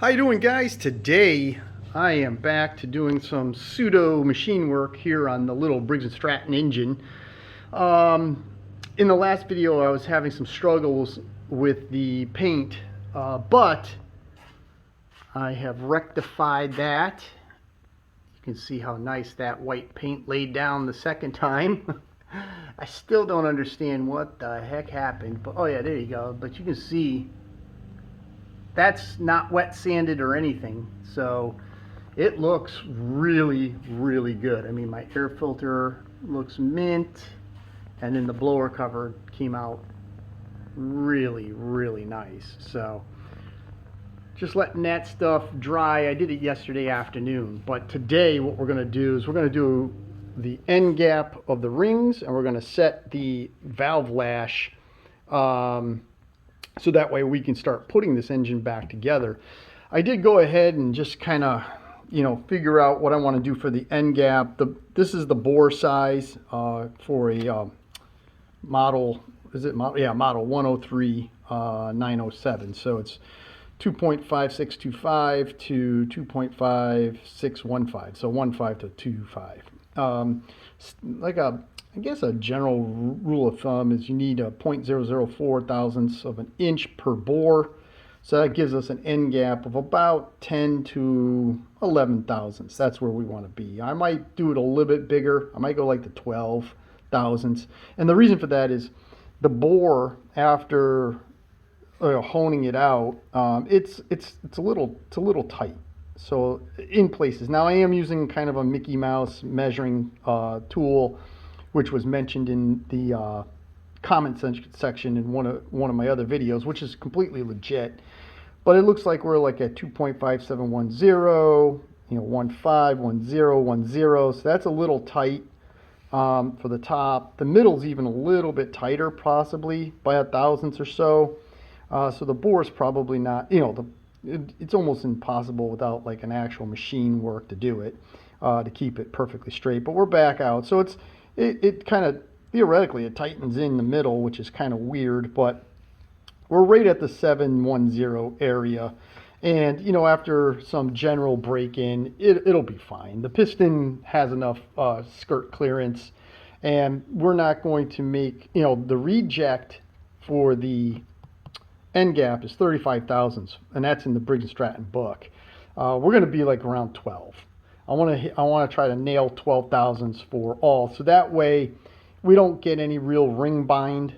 How you doing, guys? Today I am back to doing some pseudo machine work here on the little Briggs & Stratton engine. In the last video I was having some struggles with the paint, but I have rectified that. You can see how nice that white paint laid down the second time. I still don't understand what the heck happened, but oh yeah, there you go. But you can see that's not wet sanded or anything, so it looks really, really good. I mean, my air filter looks mint, and then the blower cover came out really, really nice. So just letting that stuff dry. I did it yesterday afternoon, but today what we're going to do is we're going to do the end gap of the rings, and we're going to set the valve lash so that way we can start putting this engine back together. I did go ahead and just kind of, figure out what I want to do for the end gap. This is the bore size for a model, model 103 907. So it's 2.5625 to 2.5615, so 15 to 25. I guess a general rule of thumb is you need a 0.004 thousandths of an inch per bore. So that gives us an end gap of about 10 to 11 thousandths. That's where we want to be. I might do it a little bit bigger. I might go like the 12 thousandths. And the reason for that is the bore, after honing it out, it's a little tight. So in places. Now I am using kind of a Mickey Mouse measuring tool, which was mentioned in the comment section in one of my other videos, which is completely legit. But it looks like we're like at 2.5710, 151010. So that's a little tight for the top. The middle's even a little bit tighter, possibly by a thousandths or so. So the bore's probably not, it's almost impossible without like an actual machine work to do it, to keep it perfectly straight. But we're back out. So it kind of, theoretically, it tightens in the middle, which is kind of weird, but we're right at the 710 area. And, after some general break-in, it'll be fine. The piston has enough skirt clearance, and we're not going to make, the reject for the end gap is 35 thousandths, and that's in the Briggs & Stratton book. We're going to be like around 12. I want to try to nail 12 thousandths for all, so that way we don't get any real ring bind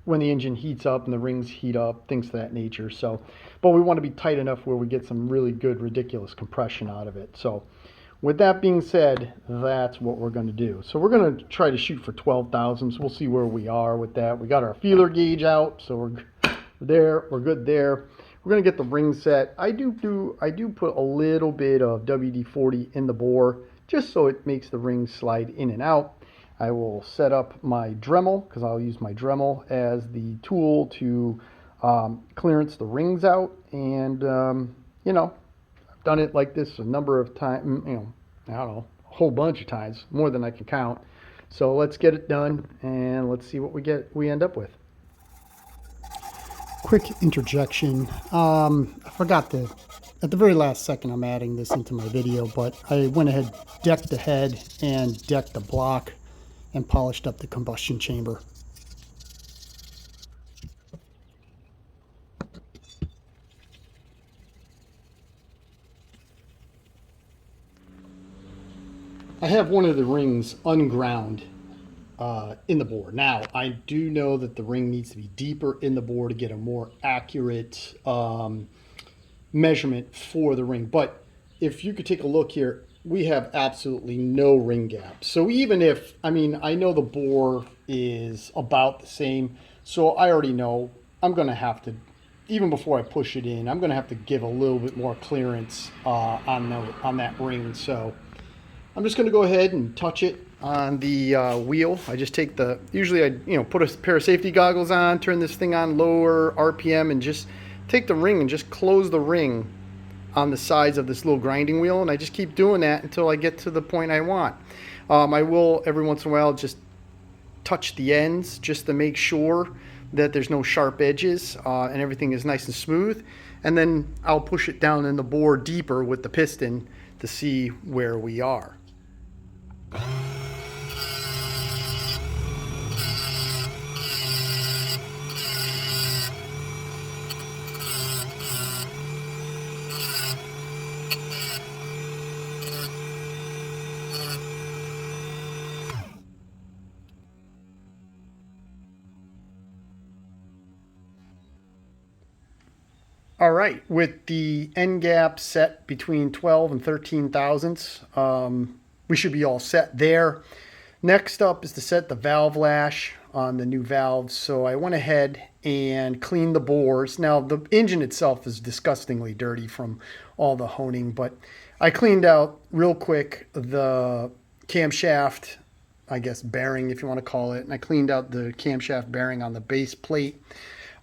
when the engine heats up and the rings heat up, things of that nature. So, but we want to be tight enough where we get some really good, ridiculous compression out of it. So with that being said, that's what we're going to do. So we're going to try to shoot for 12 thousandths. We'll see where we are with that. We got our feeler gauge out, so we're there. We're good there. We're going to get the ring set. I do put a little bit of WD-40 in the bore just so it makes the rings slide in and out. I will set up my Dremel, because I'll use my Dremel as the tool to clearance the rings out. And, I've done it like this a number of times, I don't know, a whole bunch of times, more than I can count. So let's get it done, and let's see what we end up with. Quick interjection. I forgot at the very last second I'm adding this into my video, but I went ahead, decked the head and decked the block and polished up the combustion chamber. I have one of the rings unground in the bore. Now, I do know that the ring needs to be deeper in the bore to get a more accurate measurement for the ring. But if you could take a look here, we have absolutely no ring gap. So even if, I know the bore is about the same, so I already know I'm going to have to, even before I push it in, I'm going to have to give a little bit more clearance on that ring. So I'm just going to go ahead and touch it on the wheel. I just take usually I put a pair of safety goggles on, turn this thing on lower RPM, and just take the ring and just close the ring on the sides of this little grinding wheel, and I just keep doing that until I get to the point I want. I will every once in a while just touch the ends just to make sure that there's no sharp edges and everything is nice and smooth. and then I'll push it down in the bore deeper with the piston to see where we are. All right, with the end gap set between 12 and 13 thousandths, we should be all set there. Next up is to set the valve lash on the new valves. So I went ahead and cleaned the bores. Now the engine itself is disgustingly dirty from all the honing, but I cleaned out real quick the camshaft, I guess bearing if you want to call it, and I cleaned out the camshaft bearing on the base plate.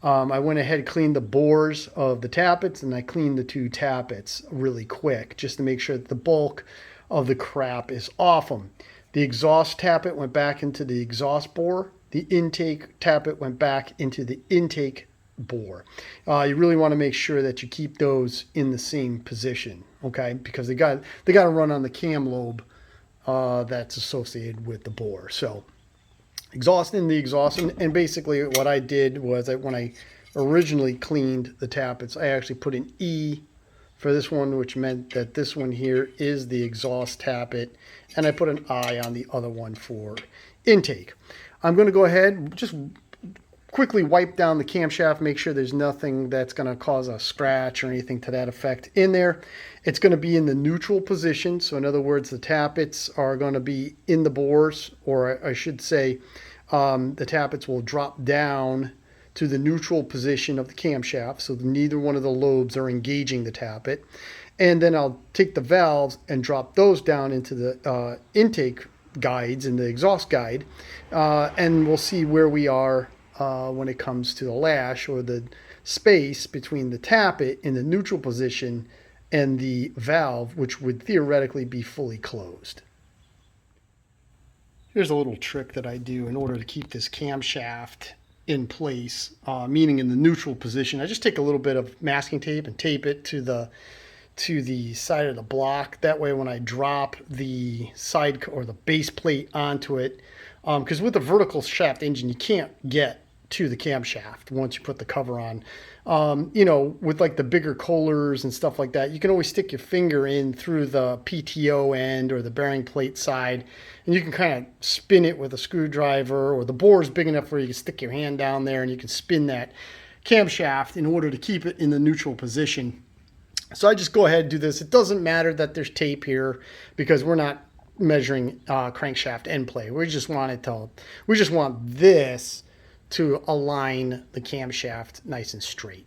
I went ahead and cleaned the bores of the tappets, and I cleaned the two tappets really quick just to make sure that the bulk of the crap is off them. The exhaust tappet went back into the exhaust bore. The intake tappet went back into the intake bore. You really want to make sure that you keep those in the same position, okay? Because they got to run on the cam lobe that's associated with the bore. So exhaust in the exhaust, and basically what I did was when I originally cleaned the tappets, I actually put an E for this one, which meant that this one here is the exhaust tappet, and I put an I on the other one for intake. I'm going to go ahead and just quickly wipe down the camshaft, make sure there's nothing that's going to cause a scratch or anything to that effect in there. It's going to be in the neutral position, so in other words, the tappets are going to be in the bores, or I should say the tappets will drop down to the neutral position of the camshaft, so neither one of the lobes are engaging the tappet. And then I'll take the valves and drop those down into the intake guides and the exhaust guide, and we'll see where we are when it comes to the lash, or the space between the tappet in the neutral position and the valve, which would theoretically be fully closed. Here's a little trick that I do in order to keep this camshaft in place, meaning in the neutral position. I just take a little bit of masking tape and tape it to the side of the block. That way when I drop the side or the base plate onto it, because with the vertical shaft engine you can't get to the camshaft once you put the cover on. You know, with like the bigger Kohlers and stuff like that, you can always stick your finger in through the PTO end or the bearing plate side, and you can kind of spin it with a screwdriver, or the bore is big enough where you can stick your hand down there and you can spin that camshaft in order to keep it in the neutral position. So I just go ahead and do this. It doesn't matter that there's tape here because we're not measuring crankshaft end play. We just want this to align the camshaft nice and straight.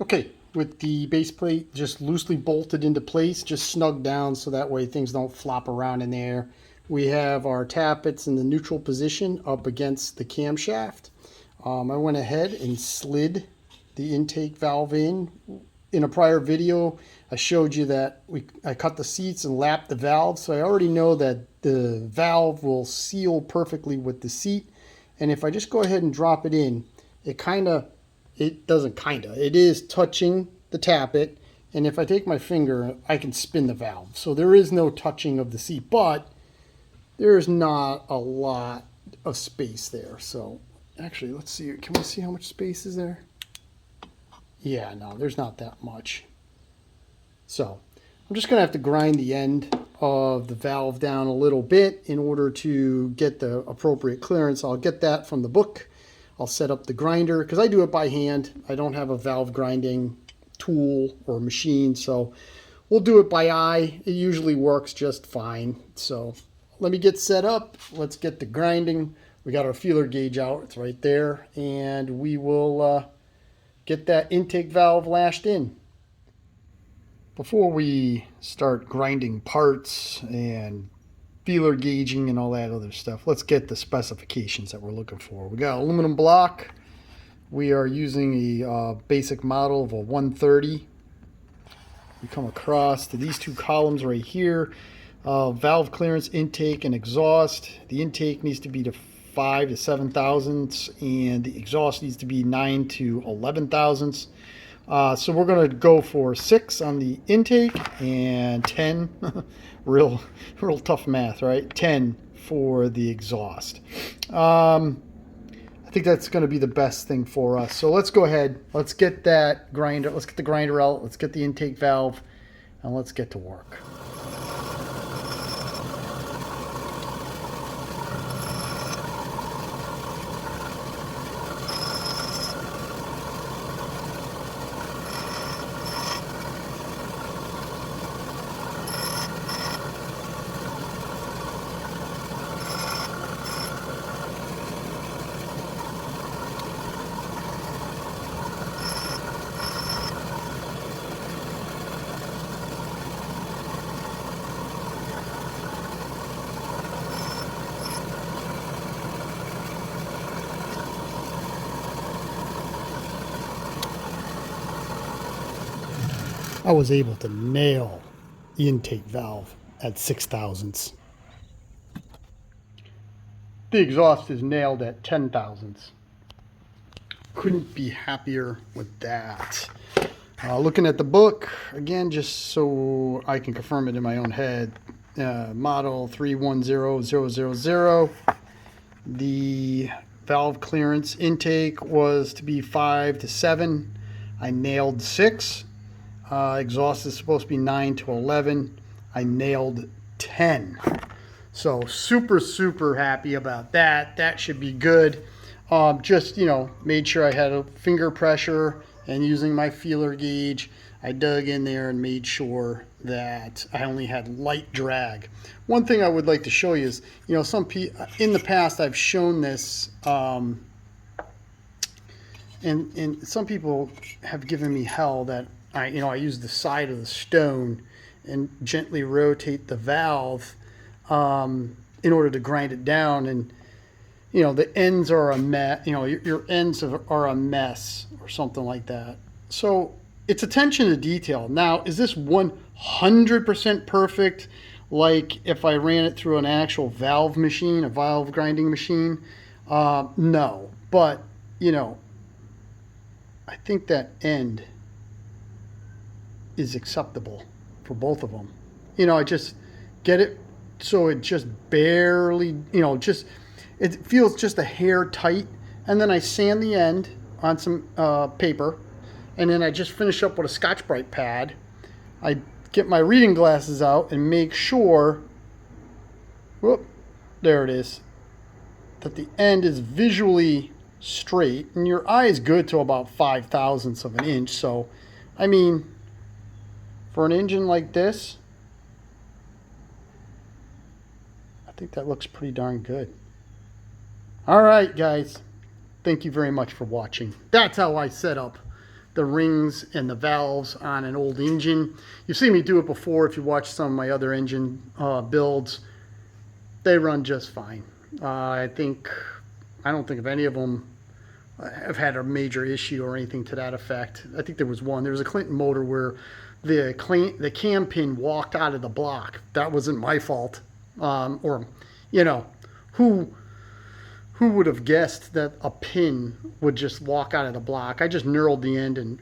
Okay, with the base plate just loosely bolted into place, just snug down so that way things don't flop around in there. We have our tappets in the neutral position up against the camshaft. I went ahead and slid the intake valve in. In a prior video, I showed you that I cut the seats and lapped the valve, so I already know that the valve will seal perfectly with the seat. And if I just go ahead and drop it in, it is touching the tappet. And if I take my finger, I can spin the valve. So there is no touching of the seat, but there is not a lot of space there. So actually, let's see, can we see how much space is there? Yeah, no, there's not that much. So I'm just going to have to grind the end of the valve down a little bit in order to get the appropriate clearance. I'll get that from the book. I'll set up the grinder because I do it by hand. I don't have a valve grinding tool or machine, so we'll do it by eye. It usually works just fine. So let me get set up. Let's get the grinding. We got our feeler gauge out. It's right there. And we will get that intake valve lashed in. Before we start grinding parts and feeler gauging and all that other stuff, let's get the specifications that we're looking for. We got aluminum block. We are using a basic model of a 130. We come across to these two columns right here. Valve clearance, intake, and exhaust. The intake needs to be to 5 to 7 thousandths, and the exhaust needs to be 9 to 11 thousandths. So we're going to go for 6 on the intake and 10, real tough math, right? 10 for the exhaust. I think that's going to be the best thing for us. So let's go ahead. Let's get that grinder. Let's get the grinder out. Let's get the intake valve, and let's get to work. I was able to nail the intake valve at 6 thousandths. The exhaust is nailed at 10 thousandths. Couldn't be happier with that. Looking at the book, again, just so I can confirm it in my own head, model 310000. The valve clearance intake was to be 5 to 7. I nailed 6. Exhaust is supposed to be 9 to 11. I nailed 10. So super happy about that. That should be good. Just, made sure I had a finger pressure, and using my feeler gauge, I dug in there and made sure that I only had light drag. One thing I would like to show you is, some in the past I've shown this, and some people have given me hell that I use the side of the stone and gently rotate the valve in order to grind it down, and the ends are a mess. Your ends are a mess or something like that. So it's attention to detail. Now, is this 100% perfect? Like if I ran it through an actual valve machine, a valve grinding machine? No, but I think that end is acceptable for both of them. I just get it so it just barely, it feels just a hair tight, and then I sand the end on some paper, and then I just finish up with a Scotch-Brite pad. I get my reading glasses out and make sure, whoop, there it is, that the end is visually straight, and your eye is good to about 5 thousandths of an inch. So, I mean, for an engine like this, I think that looks pretty darn good. All right, guys. Thank you very much for watching. That's how I set up the rings and the valves on an old engine. You've seen me do it before. If you watch some of my other engine builds, they run just fine. I don't think of any of them have had a major issue or anything to that effect. I think there was one. There was a Clinton motor where the cam pin walked out of the block. That wasn't my fault. Who would have guessed that a pin would just walk out of the block? I just knurled the end and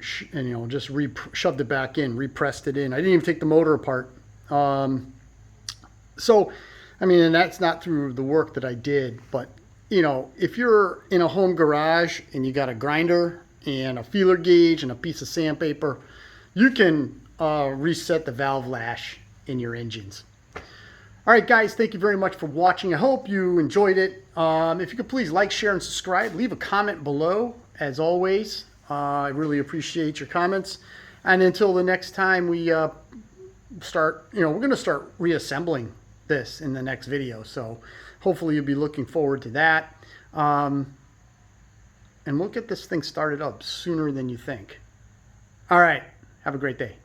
just shoved it back in, repressed it in. I didn't even take the motor apart. So, I mean, and that's not through the work that I did, but if you're in a home garage and you got a grinder and a feeler gauge and a piece of sandpaper, you can reset the valve lash in your engines. All right, guys, thank you very much for watching. I hope you enjoyed it. If you could please like, share, and subscribe. Leave a comment below, as always. I really appreciate your comments. And until the next time we start, we're going to start reassembling this in the next video. So hopefully you'll be looking forward to that. And we'll get this thing started up sooner than you think. All right, have a great day.